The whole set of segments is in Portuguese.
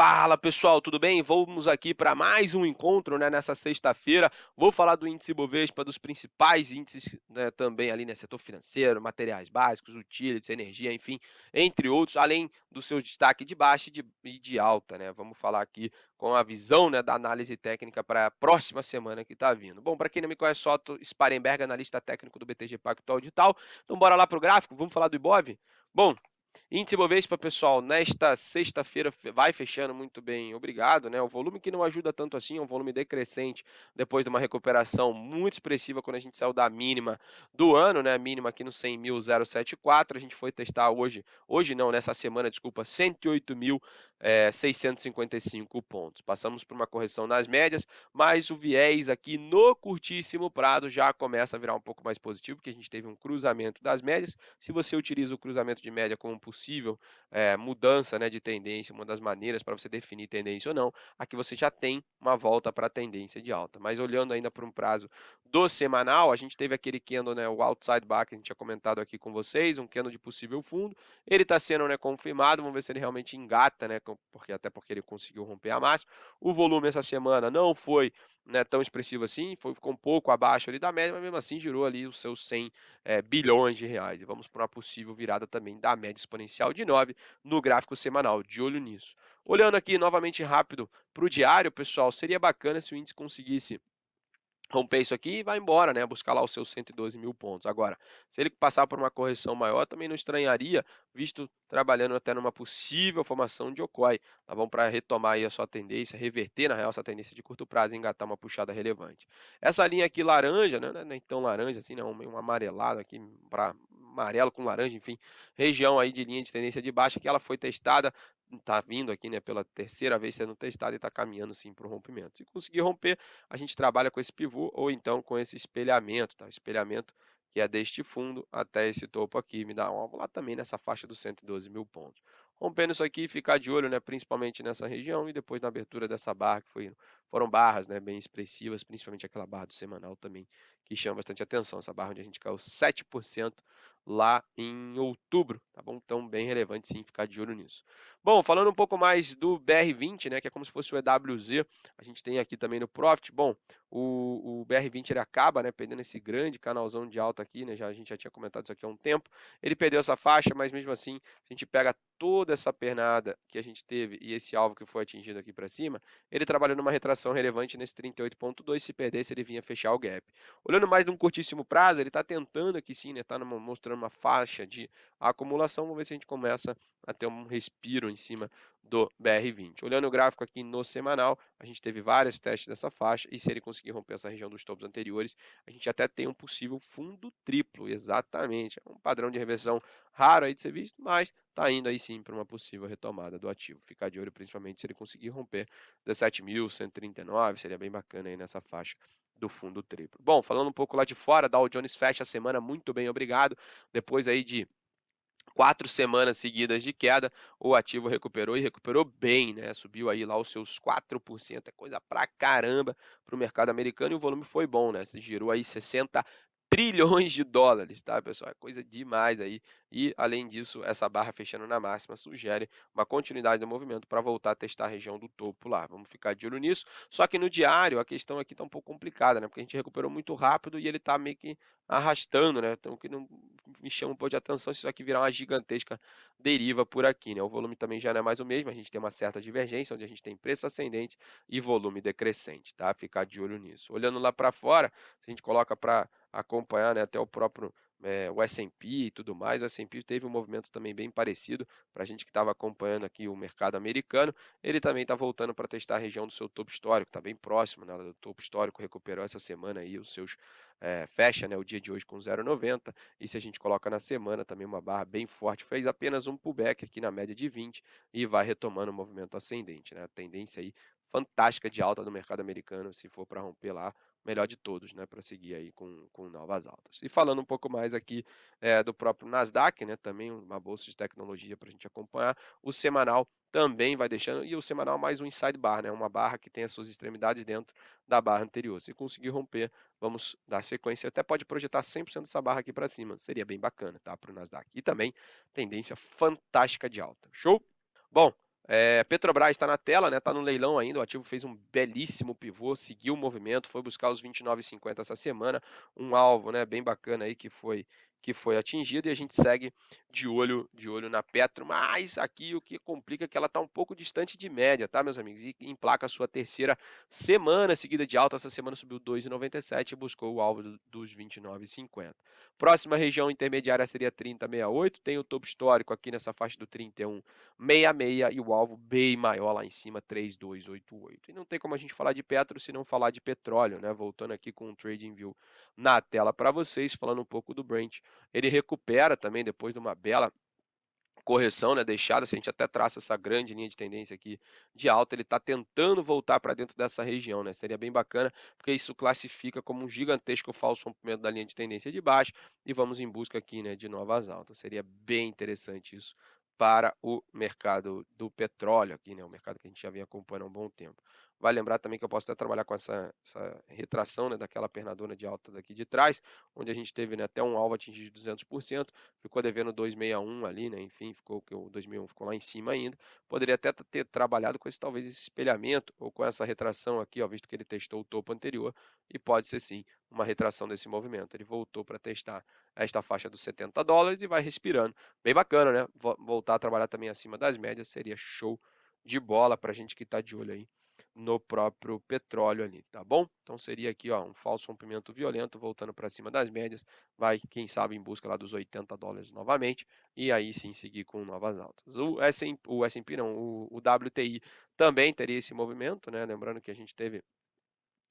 Fala pessoal, tudo bem? Vamos aqui para mais um encontro, né, nessa sexta-feira. Vou falar do índice Bovespa, dos principais índices, né, também ali, né, setor financeiro, materiais básicos, utilities, energia, enfim, entre outros, além do seu destaque de baixa e de alta, né? Vamos falar aqui com a visão, né, da análise técnica para a próxima semana que está vindo. Bom, para quem não me conhece, sou Otto Sparenberg, analista técnico do BTG Pactual Digital. Então bora lá para o gráfico, vamos falar do Ibov? Bom, índice Bovespa, pessoal, nesta sexta-feira vai fechando muito bem, obrigado, né? O volume que não ajuda tanto assim, é um volume decrescente depois de uma recuperação muito expressiva quando a gente saiu da mínima do ano, né? Mínima aqui no 100.074, a gente foi testar hoje não, nessa semana, desculpa, 108.655 pontos. Passamos por uma correção nas médias, mas o viés aqui no curtíssimo prazo já começa a virar um pouco mais positivo, porque a gente teve um cruzamento das médias. Se você utiliza o cruzamento de média como possível mudança, né, de tendência, uma das maneiras para você definir tendência ou não, aqui você já tem uma volta para a tendência de alta. Mas olhando ainda por um prazo do semanal, a gente teve aquele candle, né, o outside bar que a gente tinha comentado aqui com vocês, um candle de possível fundo. Ele está sendo, né, confirmado, vamos ver se ele realmente engata, né, até porque ele conseguiu romper a máxima. O volume essa semana não foi, né, tão expressivo assim, ficou um pouco abaixo ali da média, mas mesmo assim girou ali os seus 100 bilhões de reais. E vamos para uma possível virada também da média exponencial de 9 no gráfico semanal, de olho nisso. Olhando aqui novamente rápido para o diário, pessoal, seria bacana se o índice conseguisse romper isso aqui e vai embora, né? Buscar lá os seus 112 mil pontos. Agora, se ele passar por uma correção maior, também não estranharia, visto trabalhando até numa possível formação de Okoi. Tá bom? Para retomar aí a sua tendência, reverter na real essa tendência de curto prazo e engatar uma puxada relevante. Essa linha aqui laranja, né? Não é nem tão laranja assim, né? Um amarelado aqui para amarelo com laranja, enfim, região aí de linha de tendência de baixa que ela foi testada, tá vindo aqui, né, pela terceira vez sendo testada e está caminhando sim para o rompimento. Se conseguir romper, a gente trabalha com esse pivô ou então com esse espelhamento, tá? Espelhamento que é deste fundo até esse topo aqui, me dá um alvo lá também nessa faixa dos 112 mil pontos. Rompendo isso aqui, ficar de olho, né, principalmente nessa região e depois na abertura dessa barra, foram barras, né, bem expressivas, principalmente aquela barra do semanal também, que chama bastante atenção, essa barra onde a gente caiu 7% lá em outubro, tá bom? Então, bem relevante sim ficar de olho nisso. Bom, falando um pouco mais do BR20, né, que é como se fosse o EWZ, a gente tem aqui também no Profit. Bom, o BR20 ele acaba, né, perdendo esse grande canalzão de alta aqui, né, a gente já tinha comentado isso aqui há um tempo. Ele perdeu essa faixa, mas mesmo assim, se a gente pega toda essa pernada que a gente teve e esse alvo que foi atingido aqui para cima, ele trabalhou numa retração relevante nesse 38,2. Se perdesse, ele vinha fechar o gap. Olhando mais num curtíssimo prazo, ele está tentando aqui sim, né, tá mostrando uma faixa de acumulação. Vamos ver se a gente começa a ter um respiro em cima do BR20. Olhando o gráfico aqui no semanal, a gente teve vários testes dessa faixa e se ele conseguir romper essa região dos topos anteriores, a gente até tem um possível fundo triplo, exatamente. É um padrão de reversão raro aí de ser visto, mas está indo aí sim para uma possível retomada do ativo. Ficar de olho principalmente se ele conseguir romper 17.139, seria bem bacana aí nessa faixa do fundo triplo. Bom, falando um pouco lá de fora, Dow Jones fecha a semana muito bem, obrigado. Depois aí de 4 semanas seguidas de queda, o ativo recuperou e recuperou bem, né? Subiu aí lá os seus 4%, é coisa pra caramba para o mercado americano e o volume foi bom, né? Se girou aí 60 trilhões de dólares, tá, pessoal? É coisa demais aí. E, além disso, essa barra fechando na máxima sugere uma continuidade do movimento para voltar a testar a região do topo lá. Vamos ficar de olho nisso. Só que no diário, a questão aqui está um pouco complicada, né? Porque a gente recuperou muito rápido e ele está meio que arrastando, né? Então, o que não me chama um pouco de atenção se isso aqui virar uma gigantesca deriva por aqui, né? O volume também já não é mais o mesmo, a gente tem uma certa divergência, onde a gente tem preço ascendente e volume decrescente, tá? Ficar de olho nisso. Olhando lá para fora, se a gente coloca para acompanhar, né, até o próprio o S&P e tudo mais, o S&P teve um movimento também bem parecido, para a gente que estava acompanhando aqui o mercado americano, ele também está voltando para testar a região do seu topo histórico, está bem próximo, né, do topo histórico, recuperou essa semana aí os seus fecha, né, o dia de hoje com 0,90, e se a gente coloca na semana também uma barra bem forte, fez apenas um pullback aqui na média de 20 e vai retomando o movimento ascendente, né, a tendência aí fantástica de alta do mercado americano, se for para romper lá, melhor de todos, né, para seguir aí com novas altas. E falando um pouco mais aqui do próprio Nasdaq, né, também uma bolsa de tecnologia para a gente acompanhar, o semanal também vai deixando, e o semanal mais um inside bar, né, uma barra que tem as suas extremidades dentro da barra anterior. Se conseguir romper, vamos dar sequência. Até pode projetar 100% dessa barra aqui para cima. Seria bem bacana, tá? Para o Nasdaq. E também tendência fantástica de alta. Show? Bom, Petrobras está na tela, né? Está no leilão ainda. O ativo fez um belíssimo pivô, seguiu o movimento, foi buscar os 29,50 essa semana, um alvo, né, bem bacana aí que foi atingido e a gente segue de olho na Petro, mas aqui o que complica é que ela está um pouco distante de média, tá, meus amigos? E emplaca a sua terceira semana seguida de alta. Essa semana subiu 2,97 e buscou o alvo dos 29,50. Próxima região intermediária seria 30,68. Tem o topo histórico aqui nessa faixa do 31,66 e o alvo bem maior lá em cima, 3288. E não tem como a gente falar de Petro se não falar de petróleo, né? Voltando aqui com o TradingView na tela para vocês, falando um pouco do Brent. Ele recupera também depois de uma bela correção, né, deixada, se a gente até traça essa grande linha de tendência aqui de alta, ele está tentando voltar para dentro dessa região, né? Seria bem bacana, porque isso classifica como um gigantesco falso rompimento da linha de tendência de baixo e vamos em busca aqui, né, de novas altas. Seria bem interessante isso para o mercado do petróleo aqui, né? O mercado que a gente já vem acompanhando há um bom tempo. Vai lembrar também que eu posso até trabalhar com essa retração, né, daquela pernadona de alta daqui de trás, onde a gente teve, né, até um alvo atingido de 200%, ficou devendo 261 ali, né? Enfim, ficou que o 2001 ficou lá em cima ainda. Poderia até ter trabalhado com esse talvez esse espelhamento ou com essa retração aqui, ó, visto que ele testou o topo anterior e pode ser sim uma retração desse movimento. Ele voltou para testar esta faixa dos $70 e vai respirando. Bem bacana, né? Voltar a trabalhar também acima das médias seria show de bola para a gente que está de olho aí no próprio petróleo ali, tá bom? Então seria aqui, ó, um falso rompimento violento voltando para cima das médias, vai, quem sabe, em busca lá dos $80 novamente, e aí sim seguir com novas altas. O S&P não, o WTI também teria esse movimento, né? Lembrando que a gente teve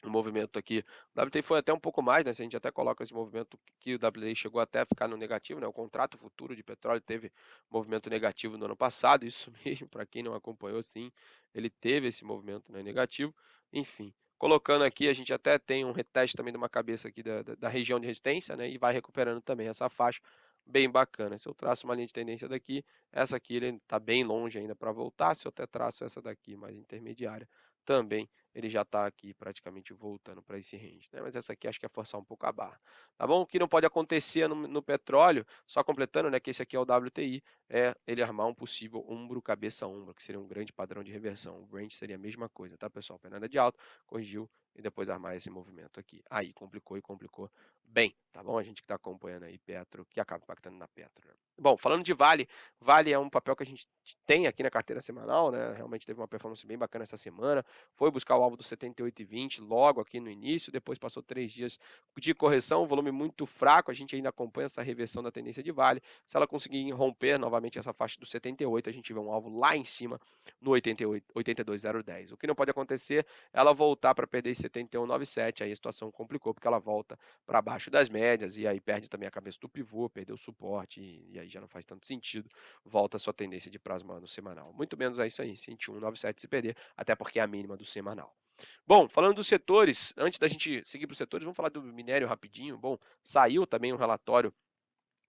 um movimento aqui, o WTI foi até um pouco mais, né? Se a gente até coloca esse movimento que o WTI chegou até a ficar no negativo, né? O contrato futuro de petróleo teve movimento negativo no ano passado, isso mesmo, para quem não acompanhou, sim, ele teve esse movimento, né, negativo. Enfim, colocando aqui, a gente até tem um reteste também de uma cabeça aqui da região de resistência, né? E vai recuperando também essa faixa, bem bacana. Se eu traço uma linha de tendência daqui, essa aqui ele está bem longe ainda para voltar. Se eu até traço essa daqui mais intermediária, também ele já está aqui praticamente voltando para esse range, né? Mas essa aqui acho que é forçar um pouco a barra, tá bom? O que não pode acontecer no petróleo, só completando, né, que esse aqui é o WTI, é ele armar um possível ombro, cabeça, ombro, que seria um grande padrão de reversão. O Brent seria a mesma coisa, tá, pessoal? Pernada de alto, corrigiu e depois armar esse movimento aqui. Aí, complicou bem, tá bom? A gente que está acompanhando aí Petro, que acaba impactando na Petro, né? Bom, falando de Vale, Vale é um papel que a gente tem aqui na carteira semanal, né? Realmente teve uma performance bem bacana essa semana. Foi buscar o alvo do 78,20 logo aqui no início, depois passou 3 dias de correção, volume muito fraco. A gente ainda acompanha essa reversão da tendência de Vale. Se ela conseguir romper novamente essa faixa do 78, a gente vê um alvo lá em cima no 82,010. O que não pode acontecer é ela voltar para perder esse 71,97. Aí a situação complicou, porque ela volta para baixo das médias e aí perde também a cabeça do pivô, perdeu o suporte e aí já não faz tanto sentido. Volta a sua tendência de plasma no semanal. Muito menos é isso aí, 101,97 se perder, até porque é a mínima do semanal. Bom, falando dos setores, antes da gente seguir para os setores, vamos falar do minério rapidinho. Bom, saiu também um relatório,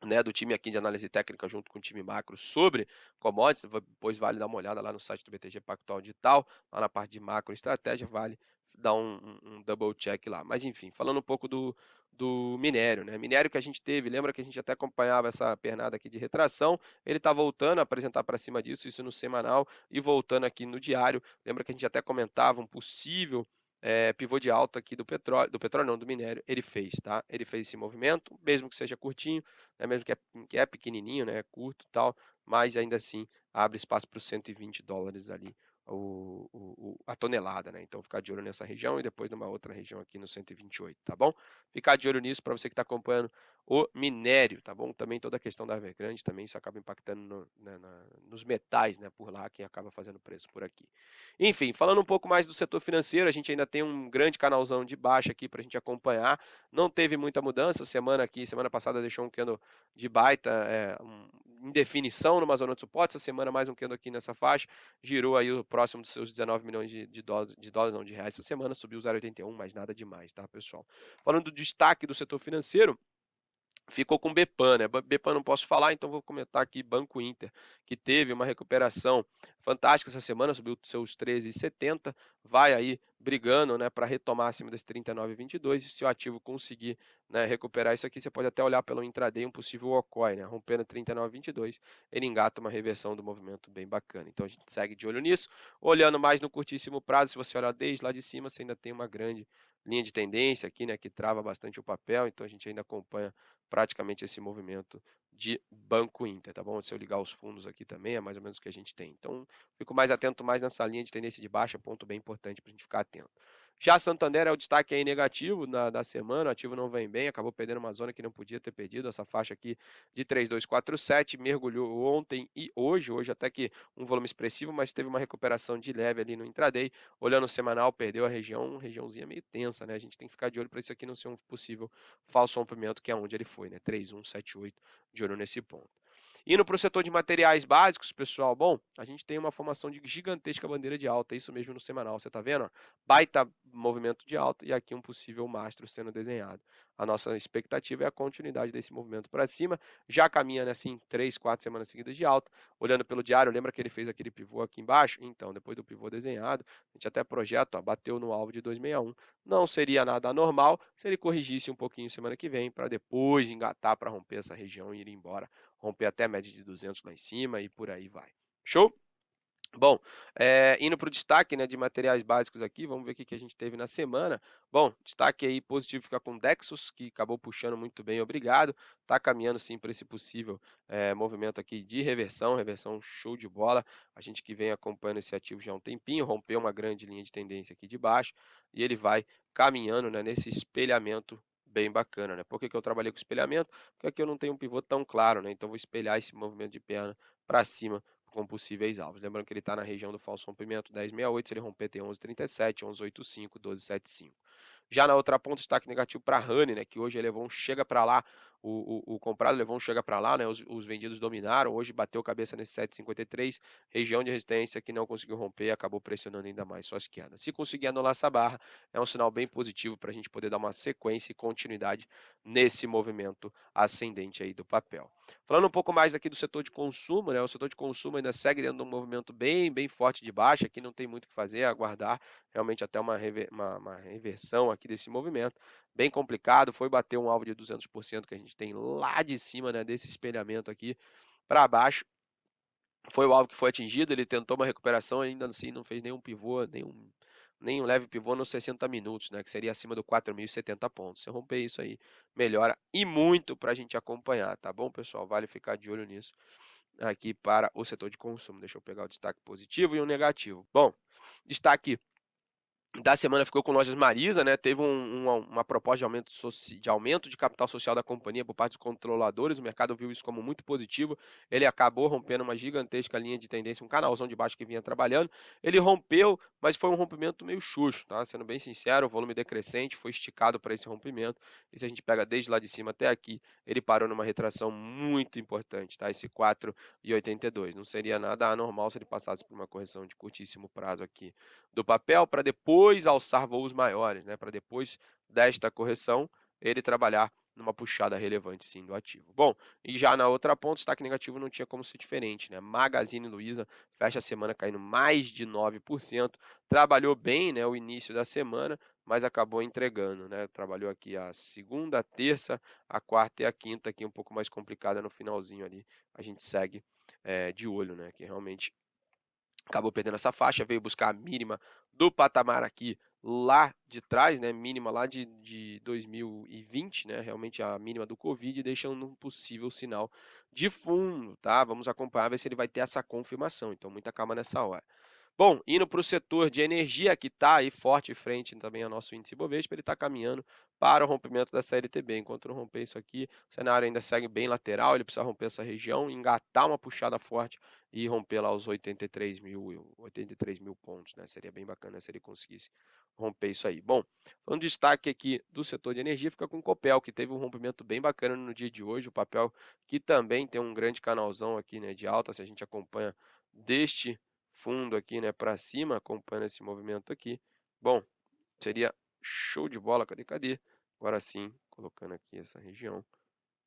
né, do time aqui de análise técnica junto com o time macro sobre commodities. Depois vale dar uma olhada lá no site do BTG Pactual Digital, lá na parte de macro estratégia, vale dar um double check lá. Mas enfim, falando um pouco do minério, né? Minério que a gente teve, lembra que a gente até acompanhava essa pernada aqui de retração, ele está voltando a apresentar para cima disso, isso no semanal e voltando aqui no diário. Lembra que a gente até comentava um possível pivô de alta aqui do petróleo não, do minério, ele fez, tá? Ele fez esse movimento, mesmo que seja curtinho, né? Mesmo que é pequenininho, né? É curto e tal, mas ainda assim abre espaço para os $120 ali a tonelada, né? Então ficar de olho nessa região e depois numa outra região aqui no 128, tá bom? Ficar de olho nisso para você que está acompanhando o minério, tá bom? Também toda a questão da Evergrande, também isso acaba impactando nos metais, né? Por lá, quem acaba fazendo preço por aqui. Enfim, falando um pouco mais do setor financeiro, a gente ainda tem um grande canalzão de baixa aqui para a gente acompanhar. Não teve muita mudança, semana passada deixou um candle de baita, em definição numa zona de suporte, essa semana mais um candle aqui nessa faixa, girou aí o próximo dos seus 19 milhões de dólares, não, de reais essa semana, subiu 0,81, mas nada demais, tá, pessoal? Falando do destaque do setor financeiro, ficou com Bepan, né? Bepan não posso falar, então vou comentar aqui Banco Inter, que teve uma recuperação fantástica essa semana, subiu seus 13,70, vai aí brigando, né, para retomar acima desse 39,22. E se o ativo conseguir, né, recuperar isso aqui, você pode até olhar pelo intraday um possível OCOI, né, rompendo 39,22, ele engata uma reversão do movimento bem bacana. Então a gente segue de olho nisso, olhando mais no curtíssimo prazo. Se você olhar desde lá de cima, você ainda tem uma grande linha de tendência aqui, né, que trava bastante o papel, então a gente ainda acompanha praticamente esse movimento de Banco Inter, tá bom? Se eu ligar os fundos aqui também, é mais ou menos o que a gente tem. Então, fico mais atento mais nessa linha de tendência de baixa, ponto bem importante para a gente ficar atento. Já Santander é o destaque aí negativo da semana, o ativo não vem bem, acabou perdendo uma zona que não podia ter perdido, essa faixa aqui de 3247, mergulhou ontem e hoje até que um volume expressivo, mas teve uma recuperação de leve ali no intraday, olhando o semanal, perdeu a regiãozinha meio tensa, né? A gente tem que ficar de olho para isso aqui não ser um possível falso rompimento, que é onde ele foi, né? 3178, de olho nesse ponto. Indo para o setor de materiais básicos, pessoal, bom, a gente tem uma formação de gigantesca bandeira de alta, isso mesmo no semanal, você está vendo? Ó? Baita movimento de alta e aqui um possível mastro sendo desenhado. A nossa expectativa é a continuidade desse movimento para cima, já caminha assim 3, 4 semanas seguidas de alta. Olhando pelo diário, lembra que ele fez aquele pivô aqui embaixo? Então, depois do pivô desenhado, a gente até projeta, ó, bateu no alvo de 261. Não seria nada anormal se ele corrigisse um pouquinho semana que vem para depois engatar para romper essa região e ir embora, romper até a média de 200 lá em cima e por aí vai. Show? Bom, indo para o destaque, né, de materiais básicos aqui, vamos ver o que a gente teve na semana. Bom, destaque aí positivo fica com Dexus, que acabou puxando muito bem, obrigado. Está caminhando sim para esse possível movimento aqui de reversão show de bola. A gente que vem acompanhando esse ativo já há um tempinho, rompeu uma grande linha de tendência aqui de baixo e ele vai caminhando, né, nesse espelhamento bem bacana, né? Por que eu trabalhei com espelhamento? Porque aqui eu não tenho um pivô tão claro, né? Então vou espelhar esse movimento de perna para cima com possíveis alvos. Lembrando que ele está na região do falso rompimento 10,68, se ele romper tem 11,37, 11,85, 12,75. Já na outra ponta, destaque negativo para a Honey, né, que hoje levou um chega para lá, o comprado levou um chega para lá, né, os vendidos dominaram, hoje bateu cabeça nesse 7,53, região de resistência que não conseguiu romper, acabou pressionando ainda mais suas quedas. Se conseguir anular essa barra, é um sinal bem positivo para a gente poder dar uma sequência e continuidade nesse movimento ascendente aí do papel. Falando um pouco mais aqui do setor de consumo, né, o setor de consumo ainda segue dentro de um movimento bem forte de baixa, aqui não tem muito o que fazer, é aguardar realmente até uma reversão aqui desse movimento, bem complicado, foi bater um alvo de 200% que a gente tem lá de cima, né, desse espelhamento aqui para baixo, foi o alvo que foi atingido, ele tentou uma recuperação, ainda assim não fez nenhum pivô, nenhum leve pivô nos 60 minutos, né, que seria acima do 4.070 pontos. Se eu romper isso aí, melhora e muito para a gente acompanhar, tá bom, pessoal? Vale ficar de olho nisso aqui para o setor de consumo. Deixa eu pegar o destaque positivo e o negativo. Bom, destaque da semana ficou com Lojas Marisa, né? Teve uma proposta de aumento de capital social da companhia por parte dos controladores. O mercado viu isso como muito positivo. Ele acabou rompendo uma gigantesca linha de tendência, um canalzão de baixo que vinha trabalhando. Ele rompeu, mas foi um rompimento meio xuxo, tá? Sendo bem sincero, o volume decrescente foi esticado para esse rompimento. E se a gente pega desde lá de cima até aqui, ele parou numa retração muito importante, tá? Esse 4,82. Não seria nada anormal se ele passasse por uma correção de curtíssimo prazo aqui do papel para depois alçar voos maiores, né? Para depois desta correção ele trabalhar numa puxada relevante sim do ativo. Bom, e já na outra ponta, destaque negativo não tinha como ser diferente, né? Magazine Luiza fecha a semana caindo mais de 9%, trabalhou bem, né, o início da semana, mas acabou entregando, né? Trabalhou aqui a segunda, a terça, a quarta e a quinta aqui um pouco mais complicada no finalzinho ali. A gente segue de olho, né? Que realmente acabou perdendo essa faixa, veio buscar a mínima do patamar aqui lá de trás, né, mínima lá de 2020, né, realmente a mínima do Covid, deixando um possível sinal de fundo, tá? Vamos acompanhar, ver se ele vai ter essa confirmação, então muita calma nessa hora. Bom, indo para o setor de energia, que está aí forte frente também ao nosso índice Bovespa, ele está caminhando para o rompimento da CLTB. Enquanto não romper isso aqui, o cenário ainda segue bem lateral, ele precisa romper essa região, engatar uma puxada forte e romper lá os 83 mil pontos, né? Seria bem bacana se ele conseguisse romper isso aí. Bom, um destaque aqui do setor de energia fica com o Copel, que teve um rompimento bem bacana no dia de hoje, o papel que também tem um grande canalzão aqui, né, de alta, se a gente acompanha deste fundo aqui, né, para cima, acompanhando esse movimento aqui. Bom, seria show de bola, cadê? Agora sim, colocando aqui essa região.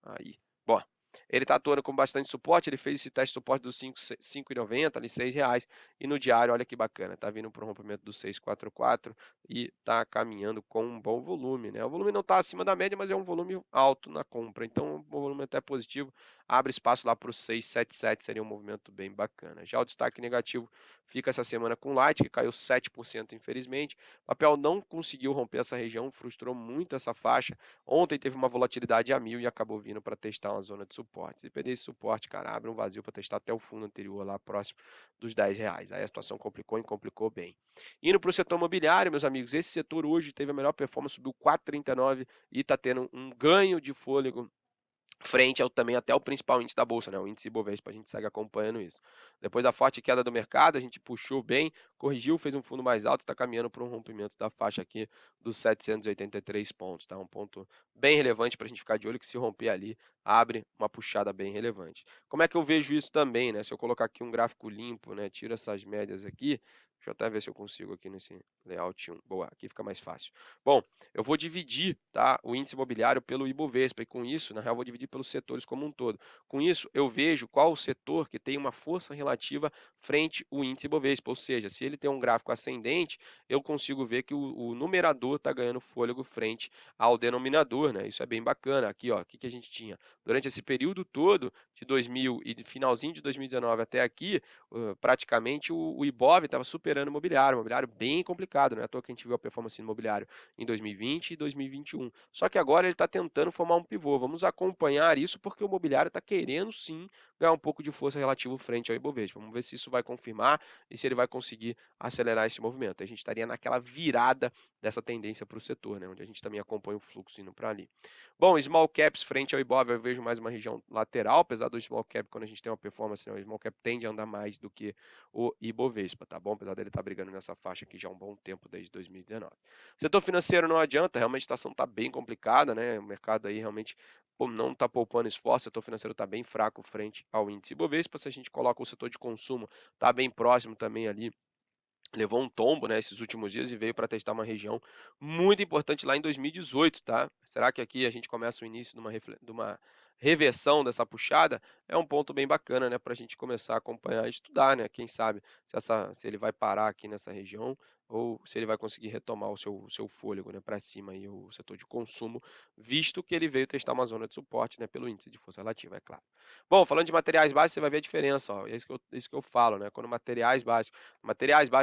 Aí. Bom, ele está atuando com bastante suporte, ele fez esse teste de suporte dos 5,90, ali R$ 6, e no diário, olha que bacana, está vindo para o rompimento do 6,44 e está caminhando com um bom volume, né? O volume não está acima da média, mas é um volume alto na compra, então o volume até positivo, abre espaço lá para o 6,77, seria um movimento bem bacana. Já o destaque negativo fica essa semana com o Light, que caiu 7%, infelizmente. O papel não conseguiu romper essa região, frustrou muito essa faixa. Ontem teve uma volatilidade a 1.000 e acabou vindo para testar uma zona de suporte. Se perder esse suporte, cara, abre um vazio para testar até o fundo anterior, lá próximo dos R$ 10. Aí a situação complicou e complicou bem. Indo para o setor imobiliário, meus amigos, esse setor hoje teve a melhor performance, subiu 4,39 e está tendo um ganho de fôlego frente ao também até o principal índice da bolsa, né, o índice Ibovespa, a gente segue acompanhando isso. Depois da forte queda do mercado, a gente puxou bem, corrigiu, fez um fundo mais alto, está caminhando para um rompimento da faixa aqui dos 783 pontos, tá? Um ponto bem relevante para a gente ficar de olho, que se romper ali, abre uma puxada bem relevante. Como é que eu vejo isso também, né? Se eu colocar aqui um gráfico limpo, né, tiro essas médias aqui, deixa eu até ver se eu consigo aqui nesse layout 1. Boa, aqui fica mais fácil. Bom, eu vou dividir, tá, o índice imobiliário pelo Ibovespa, e com isso, na real, vou dividir pelos setores como um todo. Com isso, eu vejo qual o setor que tem uma força relativa frente ao índice Ibovespa, ou seja, se ele tem um gráfico ascendente, eu consigo ver que o numerador está ganhando fôlego frente ao denominador, né? Isso é bem bacana. Aqui, ó, o que a gente tinha? Durante esse período todo, de 2000 e de finalzinho de 2019 até aqui, praticamente o Ibov estava superando o imobiliário bem complicado, né? À toa que a gente viu a performance imobiliária em 2020 e 2021. Só que agora ele está tentando formar um pivô. Vamos acompanhar isso porque o imobiliário está querendo sim ganhar um pouco de força relativa frente ao Ibovespa. Vamos ver se isso vai confirmar e se ele vai conseguir acelerar esse movimento. A gente estaria naquela virada dessa tendência para o setor, né? Onde a gente também acompanha o fluxo indo para ali. Bom, small caps frente ao Ibov, eu vejo mais uma região lateral, apesar do small cap, quando a gente tem uma performance, né, o small cap tende a andar mais do que o Ibovespa, tá bom? Apesar dele estar brigando nessa faixa aqui já há um bom tempo, desde 2019. Setor financeiro não adianta, realmente a situação está bem complicada, né? O mercado aí realmente não está poupando esforço, o setor financeiro está bem fraco frente ao índice Ibovespa. Se a gente coloca o setor de consumo, está bem próximo também ali, levou um tombo, né, esses últimos dias e veio para testar uma região muito importante lá em 2018, tá? Será que aqui a gente começa o início de uma reversão dessa puxada? É um ponto bem bacana, né, para a gente começar a acompanhar e estudar, né? Quem sabe se ele vai parar aqui nessa região ou se ele vai conseguir retomar o seu fôlego, né, para cima aí, o setor de consumo, visto que ele veio testar uma zona de suporte, né, pelo índice de força relativa, é claro. Bom, falando de materiais básicos, você vai ver a diferença, ó, é isso que eu falo, né? Quando materiais básicos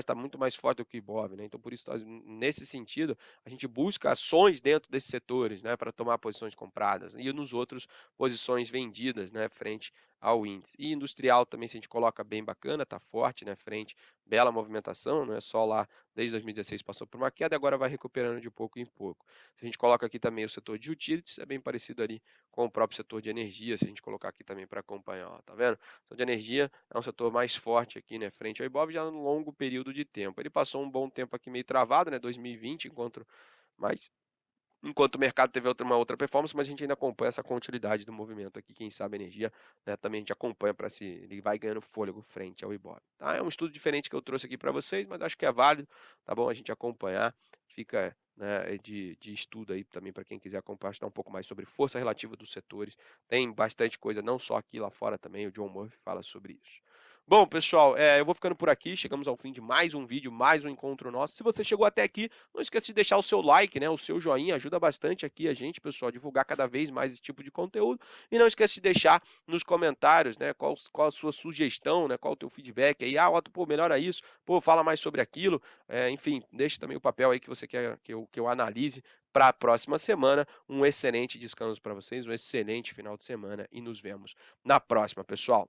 está muito mais forte do que o Ibov, né? Então, por isso, nesse sentido, a gente busca ações dentro desses setores, né, para tomar posições compradas e nos outros posições vendidas, né, frente ao índice. E industrial também, se a gente coloca bem bacana, está forte, né, frente, bela movimentação, não é só lá desde 2016 passou por uma queda e agora vai recuperando de pouco em pouco. Se a gente coloca aqui também o setor de utilities, é bem parecido ali com o próprio setor de energia, se a gente colocar aqui também para acompanhar, ó, tá vendo? O setor de energia é um setor mais forte aqui, né, frente ao Ibov já no longo período de tempo. Ele passou um bom tempo aqui meio travado, né, 2020, mas enquanto o mercado teve uma outra performance, mas a gente ainda acompanha essa continuidade do movimento aqui. Quem sabe energia, né, também a gente acompanha para se ele vai ganhando fôlego frente ao Ibov. Tá? É um estudo diferente que eu trouxe aqui para vocês, mas acho que é válido, tá bom? A gente acompanhar, fica, né, de estudo aí também para quem quiser acompanhar, estudar um pouco mais sobre força relativa dos setores. Tem bastante coisa, não só aqui, lá fora também, o John Murphy fala sobre isso. Bom, pessoal, eu vou ficando por aqui. Chegamos ao fim de mais um vídeo, mais um encontro nosso. Se você chegou até aqui, não esqueça de deixar o seu like, né? O seu joinha ajuda bastante aqui a gente, pessoal, a divulgar cada vez mais esse tipo de conteúdo. E não esqueça de deixar nos comentários, né? Qual a sua sugestão, né? Qual o teu feedback aí? Ah, Otto, pô, melhora isso. Pô, fala mais sobre aquilo. Enfim, deixe também o papel aí que você quer que eu analise para a próxima semana. Um excelente descanso para vocês, um excelente final de semana e nos vemos na próxima, pessoal.